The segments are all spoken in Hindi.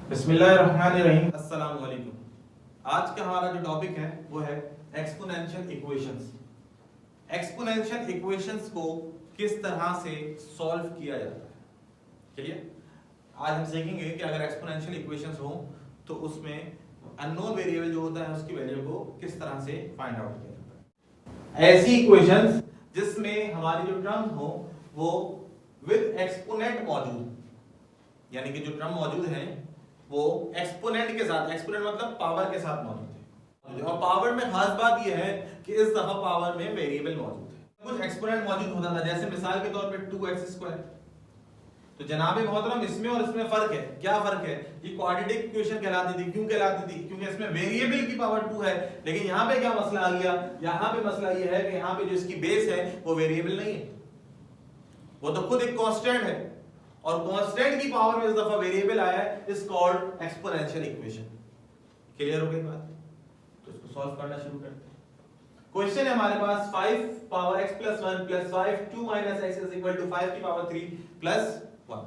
बिस्मिल्लाहिर्रहमानिर्रहीम। अस्सलाम वालेकुम। आज का हमारा जो टॉपिक है वो है एक्सपोनेंशियल इक्वेशंस। एक्सपोनेंशियल इक्वेशंस को किस तरह से सॉल्व किया जाता है, चलिए आज हम सीखेंगे कि अगर एक्सपोनेंशियल इक्वेशंस हो तो उसमें अननोन वेरिएबल जो होता है उसकी वैल्यू को किस तरह से फाइंड आउट किया जाता है। ऐसी इक्वेशंस जिसमें हमारी जो टर्म हो वो विद एक्सपोनेंट मौजूद, यानी कि जो टर्म मौजूद है वो एक्सपोनेंट के साथ, एक्सपोनेंट मतलब पावर के साथ मौजूद है। और पावर में खास बात यह है कि इस दफा पावर में वेरिएबल मौजूद है। कुछ एक्सपोनेंट मौजूद होता था, जैसे मिसाल के तौर पे 2x²। तो जनाबे मोहतरम इसमें और इसमें फर्क है। क्या फर्क है? ये क्वाड्रेटिक इक्वेशन कहलाती थी। क्यों कहलाती थी? क्योंकि इसमें वेरिएबल की पावर 2 है। लेकिन यहाँ पे क्या मसला आ गया? यहाँ पे मसला ये है कि यहाँ पे जो इसकी बेस है वो वेरिएबल नहीं है, वो तो खुद एक कांस्टेंट है। और कांस्टेंट की पावर में इस दफा वेरिएबल आया है, is called exponential equation. Clear हो गई बात? तो इसको सॉल्व करना शुरू करते हैं। क्वेश्चन है हमारे पास 5 पावर x + 1 + 5 2 - x = 5 की पावर 3 + 1।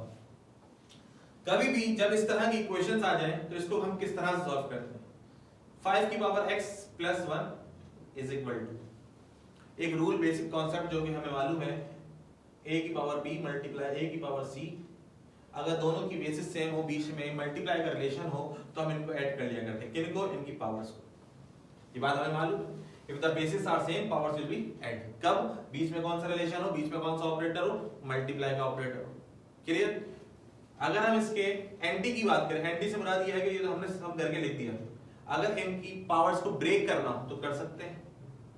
कभी भी जब इस तरह की इक्वेशंस आ जाएं तो इसको हम किस तरह से सॉल्व करते हैं? 5 की पावर x + 1 = एक रूल, बेसिक कॉन्सेप्ट जो कि हमें मालूम है, a की पावर b × a की पावर c। अगर दोनों की बेसिस सेम हो, बीच में मल्टीप्लाई का रिलेशन हो, तो हम इनको ऐड कर लिया करते हैं। किनको? इनकी पावर्स को। ये बात हमें मालूम है। If the basis are same, powers will be add. कब? बीच में कौन सा रिलेशन हो, बीच में कौन सा ऑपरेटर हो? मल्टीप्लाई का ऑपरेटर हो। क्लियर? अगर हम इसके एंटी की बात करें, एंटी से मुराद ये है कि ये तो हमने सब करके लिख दिया। अगर इनकी पावर्स को ब्रेक करना हो तो कर सकते हैं।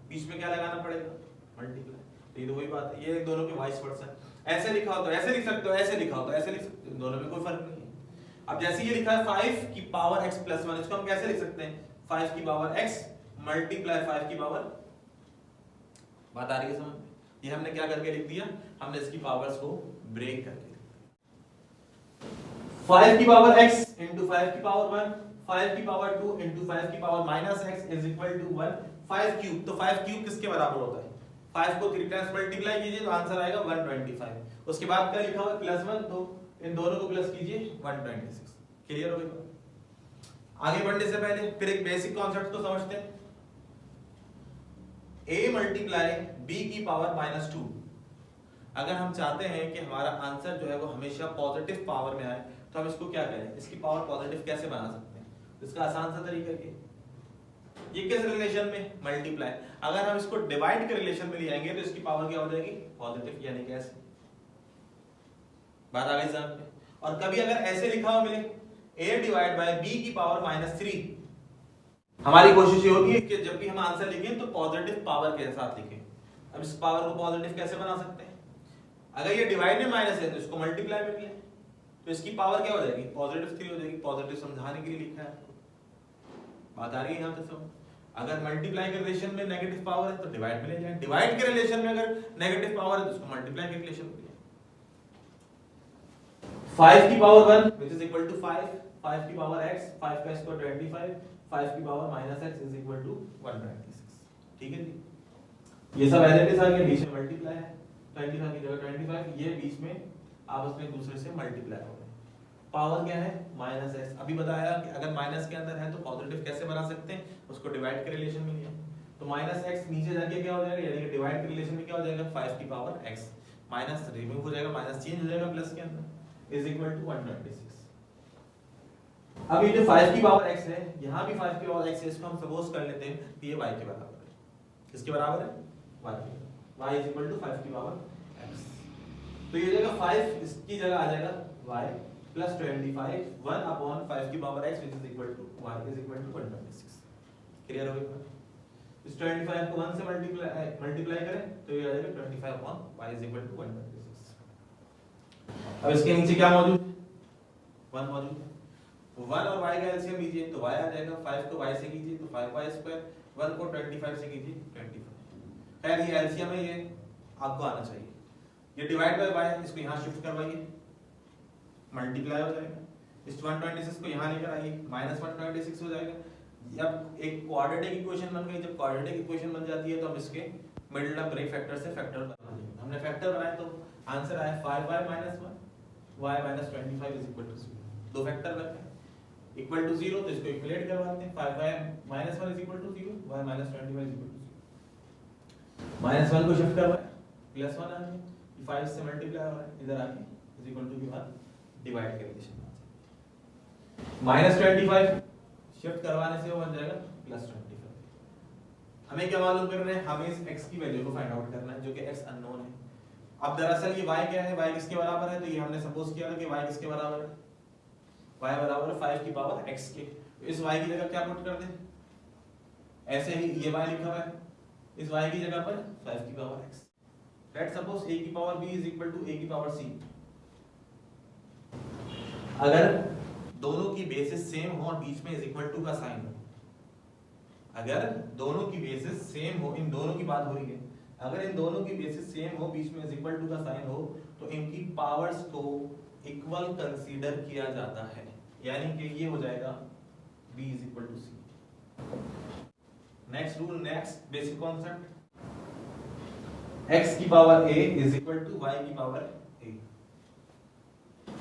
बीच में क्या लगाना पड़ेगा? मल्टीप्लाई। तो ये तो वही बात है, ये दोनों के वाइस वर्सा है। ऐसे लिखा हो तो ऐसे लिख सकते हो, ऐसे लिखा हो तो ऐसे लिख सकते हो, दोनों में कोई फर्क नहीं है। अब जैसे ये लिखा है 5 की पावर x + 1, इसको हम कैसे लिख सकते हैं? 5 की पावर x × 5 की पावर। बात आ रही है समझ में? ये हमने क्या करके लिख दिया? हमने इसकी पावर्स को ब्रेक करके लिख दिया। 5 की पावर x × 5 की पावर 1, 5 की पावर 2 × 5 की पावर -x = 1। 5 क्यूब, तो 5 क्यूब किसके बराबर होता है? 5 को 3 टाइम्स मल्टीप्लाई कीजिए तो आंसर आएगा 125। उसके बाद क्या लिखा हुआ है? +1, तो इन दोनों को प्लस कीजिए 126। क्लियर हो गई? आगे बढ़ने से पहले फिर एक बेसिक कॉन्सेप्ट को समझते हैं। a × b की पावर -2। अगर हम चाहते हैं कि हमारा आंसर जो है वो हमेशा पॉजिटिव पावर में आए तो हम इसको क्या करें? इसकी पावर पॉजिटिव कैसे बना सकते हैं? तो इसका आसान सा तरीका ये किस रिलेशन में? मल्टीप्लाई। अगर हम इसको डिवाइड के रिलेशन में ले आएंगे तो इसकी पावर क्या हो जाएगी? पॉजिटिव, यानी कैसे? बात आ गई समझ में? और कभी अगर ऐसे लिखा हो मिले a / b की पावर -3, हमारी कोशिश ये होती है कि जब भी हम आंसर लिखें तो पॉजिटिव पावर के साथ लिखें। अब इस पावर को पॉजिटिव कैसे बना सकते हैं? अगर ये डिवाइड में माइनस है तो इसको मल्टीप्लाई में लिखें, तो इसकी पावर क्या हो जाएगी? +3 हो जाएगी। पॉजिटिव समझाने के लिए लिखा है। बात आ रही है यहाँ तक समझ? अगर मल्टीप्लाई के रिलेशन में नेगेटिव पावर है तो डिवाइड में ले जाएं, डिवाइड के रिलेशन में अगर नेगेटिव पावर है तो उसको मल्टीप्लाई के रिलेशन में ले। 5 की पावर 1 = 5, 5 की पावर x, 5 का स्क्वायर 25, 5 की पावर -x = 126। ठीक है जी? ये सब एज इट इज आ गया, बीच में मल्टीप्लाई है। 25 की जगह 25, ये बीच में आपस में एक दूसरे से मल्टीप्लाई हो गए। पावर क्या है? -x। अभी बताया कि अगर माइनस के अंदर है तो पॉजिटिव कैसे बना सकते हैं? उसको डिवाइड के रिलेशन में लिया तो -x नीचे जाके क्या हो जाएगा? यानी कि डिवाइड के रिलेशन में क्या हो जाएगा? 5 की पावर x, माइनस रिमूव हो जाएगा, माइनस चेंज हो जाएगा प्लस के अंदर, = 126। अब ये जो 5 की पावर x है, यहाँ भी 5 की पावर x है, इसको हम सपोज कर लेते हैं कि ये y के बराबर है। किसके बराबर है? y के बराबर। y = 5 की पावर x। तो ये जगह 5 इसकी जगह आ जाएगा y + 25 1/5 की पावर x = y = 126। क्लियर हो गया? इस 25 को 1 से मल्टीप्लाई करें तो ये आ जाएगा 25/y = 126। अब इसके नीचे क्या मौजूद है? 1 मौजूद है। 1 और y का एलसीएम लीजिए तो y आ जाएगा। 5 को y से कीजिए तो 5y², 1 को 25 से कीजिए 25। खैर ये एलसीएम है, ये आपको आना चाहिए। ये डिवाइड बाय y, इसको यहाँ शिफ्ट करवाइए, मल्टीप्लाई हो जाएगा। इस 126 को यहाँ लेकर आइए, -126 हो जाएगा। जब एक क्वाड्रेटिक इक्वेशन बन गई, जब क्वाड्रेटिक इक्वेशन बन जाती है तो हम इसके मिडिल टर्म ब्रेक फैक्टर से फैक्टर बना लेंगे। हमने फैक्टर बनाए तो आंसर आया 5y - 1 y - 25 = 0। दो फैक्टर बन गए। इक्वल टू 0, तो इसको इक्वलेट करवाते हैं। 5y minus 1 is equal to 0, y minus 25 is equal to 0। Minus 1 को शिफ्ट करवाया, प्लस 1 आ गया, 5 से मल्टीप्लाई हो रहा है, इधर आके इज इक्वल टू 1 डिवाइड के रिलेशन में आ जाएगा। माइनस 25 शिफ्ट करवाने से वो बन जाएगा प्लस 25। हमें क्या मालूम करना है, हमें इस x की वैल्यू को फाइंड आउट करना है, जो कि x अननोन है। अब दरअसल ये y क्या है, y किसके बराबर है, तो ये हमने सपोज किया था कि y किसके बराबर है, y बराबर है 5 की पावर x के। तो इस y की जगह क्या पुट कर दें, ऐसे ही ये y लिखा हुआ है, इस y की जगह पर 5 की power x। Let's suppose a की power b is equal to a की पावर c। अगर दोनों की बेसिस सेम हो और बीच में इज इक्वल टू का साइन हो, अगर दोनों की बेसिस सेम हो, इन दोनों की बात हो रही है, अगर इन दोनों की बेसिस सेम हो, बीच में इज इक्वल टू का साइन हो, तो इनकी पावर्स को इक्वल कंसीडर किया जाता है, यानी कि ये हो जाएगा b is equal to c। Next rule, next basic concept, x की power a is equal to y की पावर a।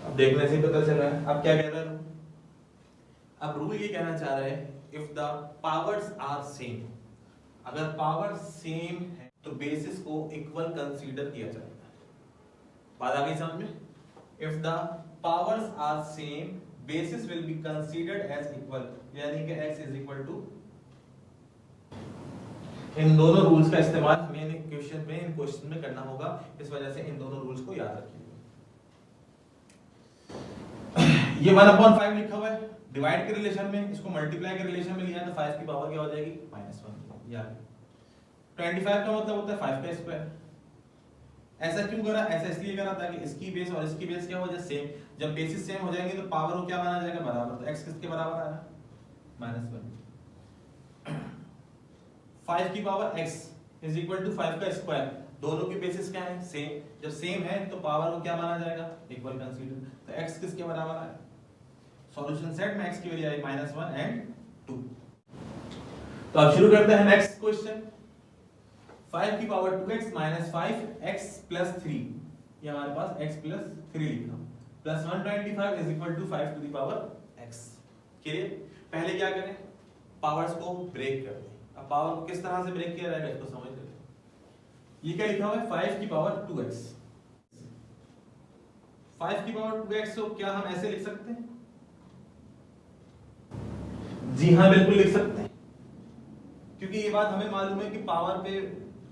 अब देखने से पता चल रहा है, अब क्या कह रहा है, अब रूल ये कहना चाह रहा है if the powers are same, अगर पावर सेम है तो बेसिस को इक्वल कंसीडर किया जाएगा। बात आ गई समझ में? If the powers are same basis will be considered as equal, यानी कि x इज इक्वल टू, इन दोनों रूल्स का इस्तेमाल हमें इन क्वेश्चन में करना होगा, इस वजह से इन दोनों रूल्स को याद रखिए। ये 1/5 लिखा हुआ है डिवाइड के रिलेशन में, इसको मल्टीप्लाई के रिलेशन में लिया है तो 5 की पावर क्या हो जाएगी -1। यार 25 का मतलब होता है 5 का स्क्वायर। ऐसा क्यों करा, ऐसा इसलिए करा ताकि इसकी बेस और इसकी बेस क्या हो जाए सेम। जब बेसिस सेम हो जाएंगे तो पावर को क्या माना जाएगा बराबर, तो x किसके बराबर आया -1। 5 की power x is equal to 5 का स्क्वायर, दोनों की बेसिस क्या है सेम, जब सेम है तो पावर को क्या माना जाएगा इक्वल कंसीडर, तो x किसके बराबर आया। सॉल्यूशन सेट में x की वैल्यू आई -1 एंड 2। तो अब शुरू करते हैं नेक्स्ट क्वेश्चन। 5 की power 2x minus 5x plus 3, ये हमारे पास x प्लस 3 लिखा, plus 125 is equal to 5 to the power x। Clear? पहले क्या करें, पावर्स को ब्रेक कर दें। अब पावर को किस तरह से ब्रेक किया जाएगा इसको समझ लेते हैं। ये क्या लिखा हुआ है 5 की पावर 2x, 5 की पावर 2x को क्या हम ऐसे लिख सकते हैं? जी हाँ बिल्कुल लिख सकते हैं, क्योंकि ये बात हमें मालूम है कि पावर पे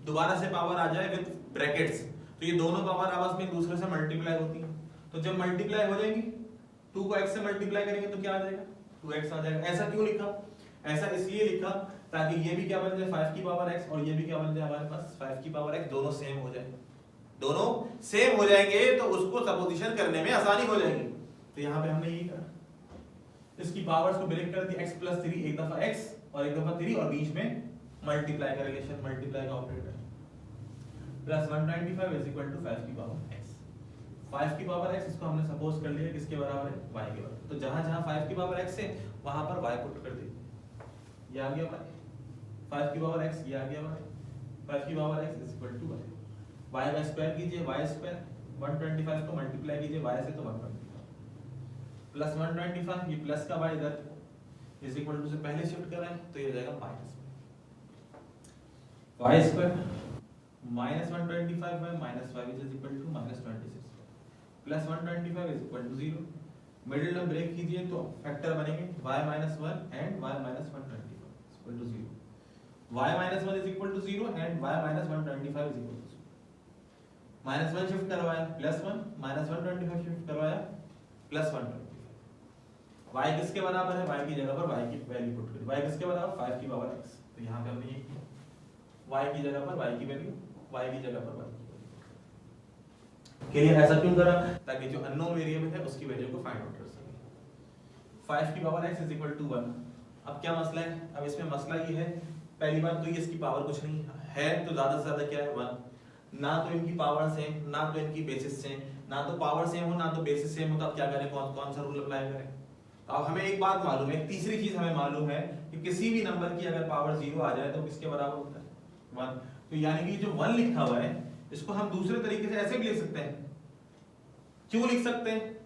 दोबारा से पावर आ जाए विद ब्रैकेट्स, तो ये दोनों पावर आपस में एक दूसरे से मल्टीप्लाई होती है, तो जब मल्टीप्लाई हो जाएंगी 2 को x से मल्टीप्लाई करेंगे तो क्या आ जाएगा 2x आ जाएगा। ऐसा क्यों लिखा, ऐसा इसलिए लिखा ताकि ये भी क्या बन जाए 5 की पावर x और ये भी क्या बन जाए हमारे पास 5 की पावर x, दोनों सेम हो जाए। दोनों सेम हो जाएंगे तो उसको सपोजिशन करने में आसानी हो जाएगी, तो यहाँ पे हमने यही करा, इसकी पावर्स को ब्रेक कर दी, x प्लस 3, एक दफा x और एक दफा 3 और बीच में मल्टीप्लाई का रिलेशन, मल्टीप्लाई का operator, plus 125 is equal to 5 की पावर x। 5 की पावर x इसको हमने सपोज कर लिया किसके बराबर है y के बराबर, तो जहां जहां 5 की पावर x है वहां पर y पुट कर दीजिए, ये आ गया y 5 की पावर x, ये आ गया y 5 की power x is equal to y का स्क्वायर कीजिए y स्क्वायर, 125 को मल्टीप्लाई कीजिए y से तो 125 प्लस 125, ये प्लस का y इधर इज इक्वल टू से पहले शिफ्ट कर रहे हैं तो ये हो जाएगा minus y square minus 125 by minus 5 is equal to minus 26 plus 125 is equal to 0। Middle term break कीजिए तो फैक्टर बनेंगे y minus 1 and y minus 125 is equal to 0, y minus 1 is equal to 0 and y minus 125 is equal to 0। Minus 1 shift करवाया प्लस 1, माइनस 125 शिफ्ट करवाया प्लस 125। y किसके बराबर है, y की जगह पर y की वैल्यू पुट करें, y किसके बराबर 5 की पावर x, तो यहाँ पे हमने ये किया y की जगह पर y की वैल्यू, y की जगह पर y की वैल्यू। क्लियर? ऐसा क्यों करा, ताकि जो अननोन वेरिएबल है उसकी वैल्यू को फाइंड आउट कर सके। 5 की power x is equal to 1। अब क्या मसला है, अब इसमें मसला ये है, पहली बात तो ये इसकी पावर कुछ नहीं है तो ज्यादा से ज्यादा क्या है 1, ना तो इनकी पावर सेम ना तो इनकी बेसिस सेम, ना तो पावर सेम हो ना तो बेसिस सेम हो, तो अब क्या करें, कौन कौन सा रूल अप्लाई करें। अब हमें एक बात मालूम है, तीसरी चीज हमें मालूम है कि किसी भी नंबर की अगर पावर 0 आ जाए तो किसके बराबर होता है 1, तो यानी कि जो 1 लिखा हुआ है इसको हम दूसरे तरीके से ऐसे भी लिख सकते हैं। क्यों लिख सकते हैं,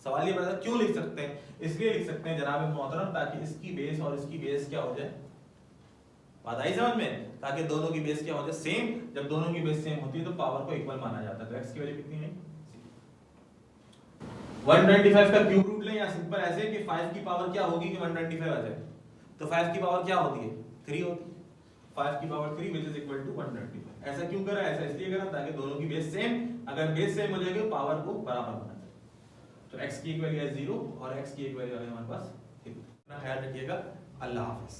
सवाल ये बता क्यों लिख सकते हैं, इसलिए लिख सकते हैं जनाब मोहतरम ताकि इसकी बेस और इसकी बेस क्या हो जाए, बात आई समझ में, ताकि दोनों की बेस क्या हो जाए सेम। जब दोनों की बेस सेम होती है तो पावर को इक्वल माना जाता है। तो x की वैल्यू कितनी है 125 का क्यूब रूट लें, या सिंपल ऐसे कि 5 की पावर क्या होगी कि 125 आ जाए, तो 5 की पावर क्या होती है 3 होती है, 5 की power 3 which is equal to 125। ऐसा क्यों करा, ऐसा इसलिए करा ताकि दोनों की बेस सेम, अगर बेस सेम हो जाएगी पावर को बराबर होना चाहिए। तो x की एक वैल्यू है 0 और x की एक वैल्यू है हमारे पास 3। अपना ख्याल रखिएगा, अल्लाह हाफिज।